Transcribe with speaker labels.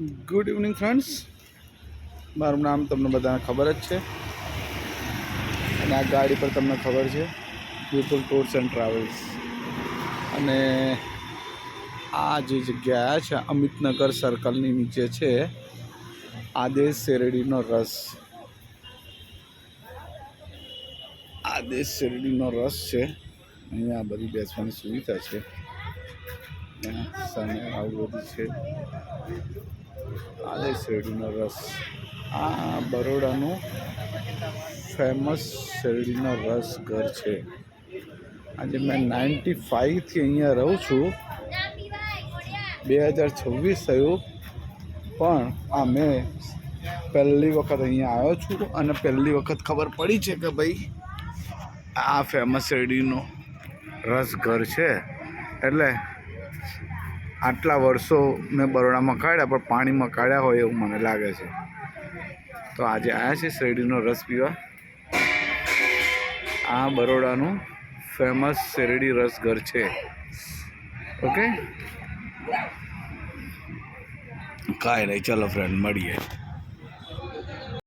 Speaker 1: Good evening friends, મારું નામ તમને બધાને ખબર જ છે અને આ ગાડી પર તમને ખબર છે વિપુલ ટૂર્સ એન્ડ ટ્રાવેલ્સ. અને આ જે જગ્યા છે અમિતનગર સર્કલની નીચે છે આદેશ શેરડીનો રસ. આદેશ શેરડીનો રસ છે. અહીંયા બધી બેસવાની સુવિધા છે. સામે આવું બધું છે. આદેશ શેરડીનો રસ આ બરોડાનું ફેમસ શેરડીનો રસ ઘર છે. આજે મેં 95થી અહીંયા રહું છું. 2026 થયું પણ આ મેં પહેલી વખત અહીંયા આવ્યો છું અને પહેલી વખત ખબર પડી છે કે ભાઈ આ ફેમસ શેરડીનો રસ ઘર છે. એટલે આટલા વર્ષો મેં બરોડામાં કાઢ્યા પણ પાણીમાં કાઢ્યા હોય એવું મને લાગે છે. તો આજે આવ્યા છે શેરડીનો રસ પીવા. આ બરોડાનું ફેમસ શેરડી રસ ઘર છે. ઓકે, કાંઈ નહીં, ચલો ફ્રેન્ડ મળીએ.